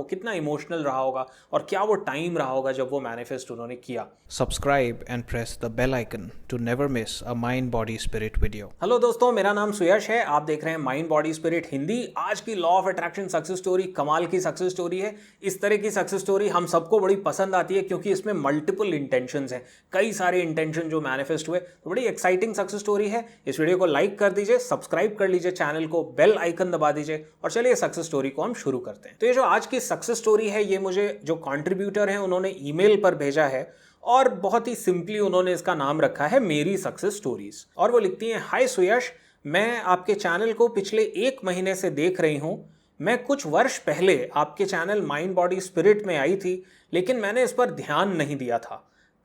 वो कितना इमोशनल रहा होगा और क्या वो टाइम रहा होगा जब वो मैनिफेस्ट उन्होंने किया। Subscribe and press the bell icon to never miss a Mind Body Spirit video. Hello दोस्तों, मेरा नाम सुयश है। आप देख रहे हैं माइंड बॉडी स्पिरिट हिंदी। आज की law of attraction success story कमाल की सक्सेस स्टोरी है। इस तरह की सक्सेस स्टोरी हम सबको बड़ी पसंद आती है क्योंकि इसमें मल्टीपल इंटेंशंस हैं, कई सारे इंटेंशन जो मैनिफेस्ट हुए। तो बड़ी एक्साइटिंग सक्सेस स्टोरी है। इस वीडियो को लाइक कर दीजिए, सब्सक्राइब कर लीजिए चैनल को, बेल आइकन दबा दीजिए और चलिए सक्सेस स्टोरी को हम शुरू करते हैं। तो ये जो आज की सक्सेस स्टोरी है, ये मुझे जो कॉन्ट्रीब्यूटर हैं उन्होंने ईमेल पर भेजा है और बहुत ही सिंपली उन्होंने इसका नाम रखा है मेरी सक्सेस स्टोरीज। और वो लिखती हैं, हाय सुयश, मैं आपके चैनल को पिछले 1 महीने से देख रही हूँ। मैं कुछ वर्ष पहले आपके चैनल माइंड बॉडी स्पिरिट में आई थी, लेकिन मैंने इस पर ध्यान नहीं दिया था।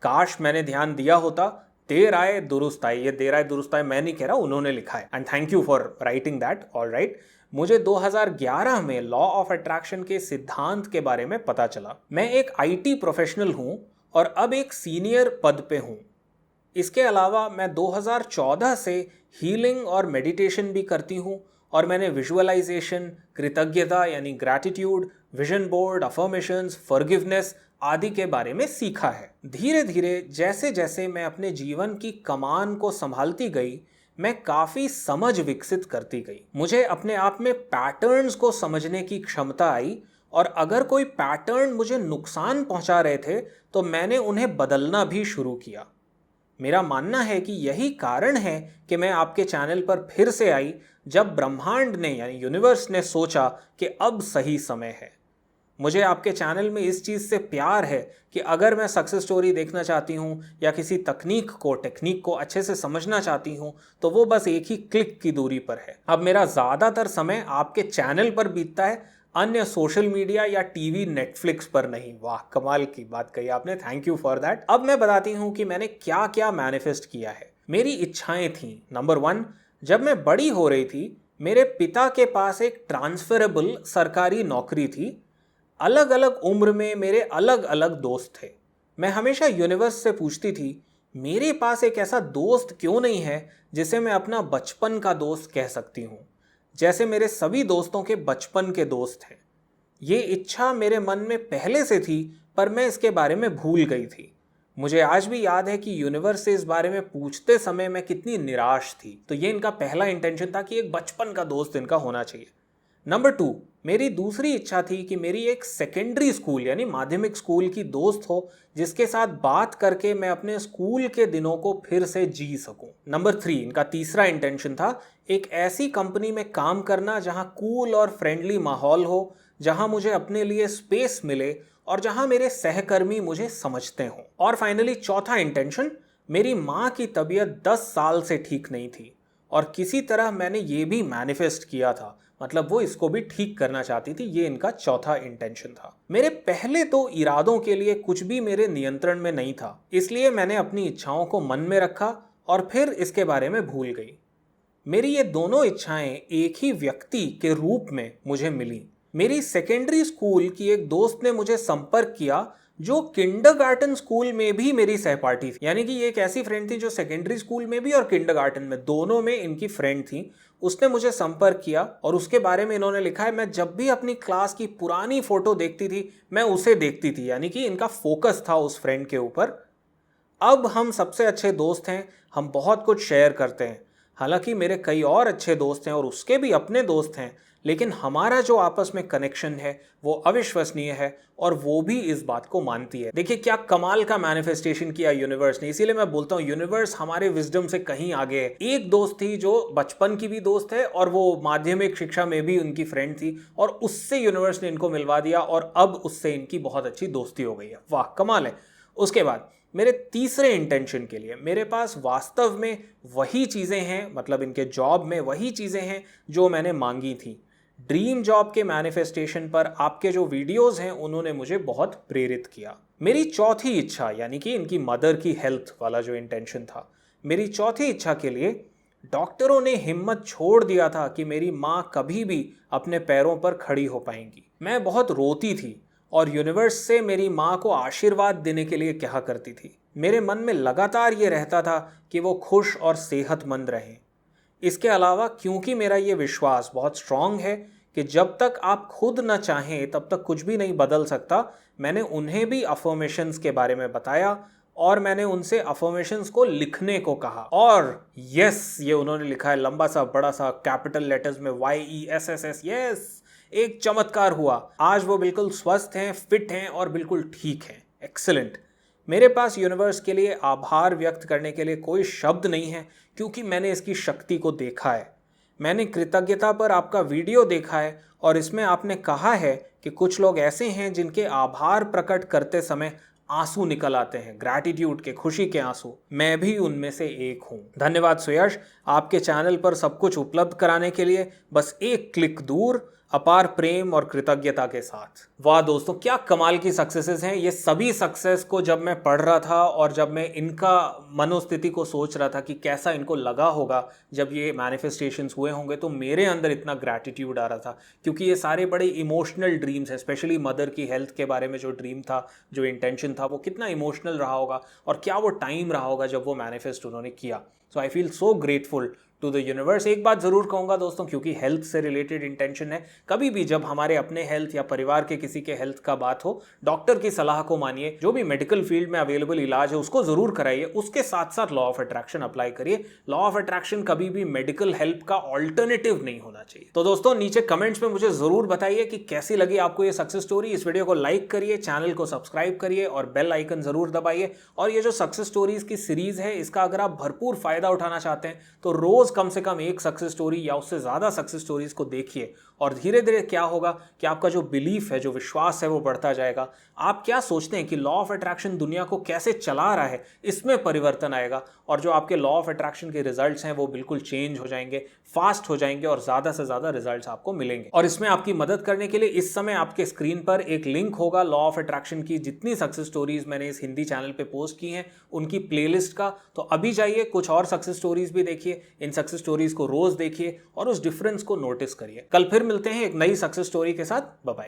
काश मैंने ध्यान दिया होता। देर आए दुरुस्त आए। ये देर आए दुरुस्त आए मैं नहीं कह रहा, उन्होंने लिखा है। And thank you for writing that. All right. मुझे 2011 में लॉ ऑफ अट्रैक्शन के सिद्धांत के बारे में पता चला। मैं एक IT प्रोफेशनल हूँ और अब एक सीनियर पद पे हूँ। इसके अलावा मैं 2014 से हीलिंग और मेडिटेशन भी करती हूँ और मैंने विजुअलाइजेशन, कृतज्ञता यानी gratitude, vision board, affirmations, forgiveness आदि के बारे में सीखा है। धीरे धीरे जैसे जैसे मैं अपने जीवन की कमान को संभालती गई, मैं काफ़ी समझ विकसित करती गई। मुझे अपने आप में पैटर्न्स को समझने की क्षमता आई और अगर कोई पैटर्न मुझे नुकसान पहुंचा रहे थे तो मैंने उन्हें बदलना भी शुरू किया। मेरा मानना है कि यही कारण है कि मैं आपके चैनल पर फिर से आई जब ब्रह्मांड ने यानी यूनिवर्स ने सोचा कि अब सही समय है। मुझे आपके चैनल में इस चीज़ से प्यार है कि अगर मैं सक्सेस स्टोरी देखना चाहती हूँ या किसी टेक्निक को अच्छे से समझना चाहती हूँ तो वो बस एक ही क्लिक की दूरी पर है। अब मेरा ज़्यादातर समय आपके चैनल पर बीतता है, अन्य सोशल मीडिया या टीवी नेटफ्लिक्स पर नहीं। वाह, कमाल की बात कही आपने, थैंक यू फॉर दैट। अब मैं बताती हूँ कि मैंने क्या क्या मैनिफेस्ट किया है। मेरी इच्छाएं थीं। नंबर 1, जब मैं बड़ी हो रही थी मेरे पिता के पास एक ट्रांसफरेबल सरकारी नौकरी थी। अलग अलग उम्र में मेरे अलग अलग दोस्त थे। मैं हमेशा यूनिवर्स से पूछती थी, मेरे पास एक ऐसा दोस्त क्यों नहीं है जिसे मैं अपना बचपन का दोस्त कह सकती हूँ, जैसे मेरे सभी दोस्तों के बचपन के दोस्त हैं। ये इच्छा मेरे मन में पहले से थी पर मैं इसके बारे में भूल गई थी। मुझे आज भी याद है कि यूनिवर्स से इस बारे में पूछते समय मैं कितनी निराश थी। तो ये इनका पहला इंटेंशन था कि एक बचपन का दोस्त इनका होना चाहिए। नंबर 2, मेरी दूसरी इच्छा थी कि मेरी एक सेकेंडरी स्कूल यानी माध्यमिक स्कूल की दोस्त हो जिसके साथ बात करके मैं अपने स्कूल के दिनों को फिर से जी सकूं। नंबर 3, इनका तीसरा इंटेंशन था एक ऐसी कंपनी में काम करना जहां कूल और फ्रेंडली माहौल हो, जहां मुझे अपने लिए स्पेस मिले और जहां मेरे सहकर्मी मुझे समझते हों। और फाइनली चौथा इंटेंशन, मेरी माँ की तबीयत 10 साल से ठीक नहीं थी और किसी तरह मैंने ये भी मैनिफेस्ट किया था, मतलब वो इसको भी ठीक करना चाहती थी। ये इनका चौथा इंटेंशन था। मेरे पहले 2 इरादों के लिए कुछ भी मेरे नियंत्रण में नहीं था, इसलिए मैंने अपनी इच्छाओं को मन में रखा और फिर इसके बारे में भूल गई। मेरी ये दोनों इच्छाएं एक ही व्यक्ति के रूप में मुझे मिली। मेरी सेकेंडरी स्कूल की एक दोस्त ने मुझे संपर्क किया जो किंडरगार्टन स्कूल में भी मेरी सहपाठी थी। यानी कि ये एक ऐसी फ्रेंड थी जो सेकेंडरी स्कूल में भी और किंडरगार्टन में दोनों में इनकी फ्रेंड थी। उसने मुझे संपर्क किया और उसके बारे में इन्होंने लिखा है, मैं जब भी अपनी क्लास की पुरानी फोटो देखती थी मैं उसे देखती थी। यानी कि इनका फोकस था उस फ्रेंड के ऊपर। अब हम सबसे अच्छे दोस्त हैं, हम बहुत कुछ शेयर करते हैं। हालांकि मेरे कई और अच्छे दोस्त हैं और उसके भी अपने दोस्त हैं, लेकिन हमारा जो आपस में कनेक्शन है वो अविश्वसनीय है और वो भी इस बात को मानती है। देखिए क्या कमाल का मैनिफेस्टेशन किया यूनिवर्स ने। इसीलिए मैं बोलता हूँ यूनिवर्स हमारे विजडम से कहीं आगे है। एक दोस्त थी जो बचपन की भी दोस्त है और वो माध्यमिक शिक्षा में भी उनकी फ्रेंड थी और उससे यूनिवर्स ने इनको मिलवा दिया और अब उससे इनकी बहुत अच्छी दोस्ती हो गई है। वाह, कमाल है। उसके बाद मेरे तीसरे इंटेंशन के लिए मेरे पास वास्तव में वही चीज़ें हैं, मतलब इनके जॉब में वही चीज़ें हैं जो मैंने मांगी थी। ड्रीम जॉब के मैनिफेस्टेशन पर आपके जो वीडियोस हैं उन्होंने मुझे बहुत प्रेरित किया। मेरी चौथी इच्छा यानी कि इनकी मदर की हेल्थ वाला जो इंटेंशन था, मेरी चौथी इच्छा के लिए डॉक्टरों ने हिम्मत छोड़ दिया था कि मेरी माँ कभी भी अपने पैरों पर खड़ी हो पाएंगी। मैं बहुत रोती थी और यूनिवर्स से मेरी माँ को आशीर्वाद देने के लिए कहा करती थी। मेरे मन में लगातार ये रहता था कि वो खुश और सेहतमंद रहें। इसके अलावा क्योंकि मेरा ये विश्वास बहुत स्ट्रांग है कि जब तक आप खुद न चाहें तब तक कुछ भी नहीं बदल सकता। मैंने उन्हें भी अफर्मेशंस के बारे में बताया और मैंने उनसे अफर्मेशंस को लिखने को कहा। और यस, ये उन्होंने लिखा है लंबा सा बड़ा सा कैपिटल लेटर्स में YESSS। यस, एक चमत्कार हुआ। आज वो बिल्कुल स्वस्थ हैं, फिट हैं और बिल्कुल ठीक हैं। एक्सीलेंट। मेरे पास यूनिवर्स के लिए आभार व्यक्त करने के लिए कोई शब्द नहीं है, क्योंकि मैंने इसकी शक्ति को देखा है। मैंने कृतज्ञता पर आपका वीडियो देखा है और इसमें आपने कहा है कि कुछ लोग ऐसे हैं जिनके आभार प्रकट करते समय आंसू निकल आते हैं, ग्रैटिट्यूड के, खुशी के आंसू। मैं भी उनमें से एक हूं। धन्यवाद सुयश, आपके चैनल पर सब कुछ उपलब्ध कराने के लिए, बस एक क्लिक दूर, अपार प्रेम और कृतज्ञता के साथ। वाह दोस्तों, क्या कमाल की सक्सेसेस हैं। ये सभी सक्सेस को जब मैं पढ़ रहा था और जब मैं इनका मनोस्थिति को सोच रहा था कि कैसा इनको लगा होगा जब ये मैनिफेस्टेशंस हुए होंगे, तो मेरे अंदर इतना ग्रैटिट्यूड आ रहा था, क्योंकि ये सारे बड़े इमोशनल ड्रीम्स हैं। स्पेशली मदर की हेल्थ के बारे में जो ड्रीम था, जो इंटेंशन था, वो कितना इमोशनल रहा होगा और क्या वो टाइम रहा होगा जब वो मैनिफेस्ट उन्होंने किया। So I feel so grateful to the universe. एक बात जरूर कहूंगा दोस्तों, क्योंकि हेल्थ से रिलेटेड इंटेंशन है, कभी भी जब हमारे अपने हेल्थ या परिवार के किसी के हेल्थ का बात हो, डॉक्टर की सलाह को मानिए। जो भी मेडिकल फील्ड में अवेलेबल इलाज है उसको जरूर कराइए, उसके साथ साथ लॉ ऑफ अट्रैक्शन अप्लाई करिए। लॉ ऑफ अट्रैक्शन कभी भी मेडिकल हेल्प का ऑल्टरनेटिव नहीं होना चाहिए। तो दोस्तों नीचे कमेंट्स में मुझे जरूर बताइए कि कैसी लगी आपको ये सक्सेस स्टोरी। इस वीडियो को लाइक करिए, चैनल को सब्सक्राइब करिए और बेल आइकन जरूर दबाइए। और ये जो सक्सेस स्टोरीज की सीरीज है, इसका अगर आप भरपूर फायदा उठाना चाहते हैं तो रोज कम से कम एक सक्सेस स्टोरी या उससे ज्यादा सक्सेस स्टोरीज को देखिए। और धीरे धीरे क्या होगा कि आपका जो बिलीफ है, जो विश्वास है, वो बढ़ता जाएगा। आप क्या सोचते हैं कि लॉ ऑफ अट्रैक्शन दुनिया को कैसे चला रहा है, इसमें परिवर्तन आएगा और जो आपके लॉ ऑफ अट्रैक्शन के रिजल्ट्स हैं वो बिल्कुल चेंज हो जाएंगे, फास्ट हो जाएंगे और ज्यादा से ज्यादा रिजल्ट्स आपको मिलेंगे। और इसमें आपकी मदद करने के लिए इस समय आपके स्क्रीन पर एक लिंक होगा लॉ ऑफ अट्रैक्शन की जितनी सक्सेस स्टोरीज मैंने इस हिंदी चैनल पे पोस्ट की हैं उनकी प्लेलिस्ट का। तो अभी जाइए, कुछ और सक्सेस स्टोरीज भी देखिए, इन सक्सेस स्टोरीज को रोज देखिए और उस डिफरेंस को नोटिस करिए। कल फिर मिलते हैं एक नई सक्सेस स्टोरी के साथ। Bye bye.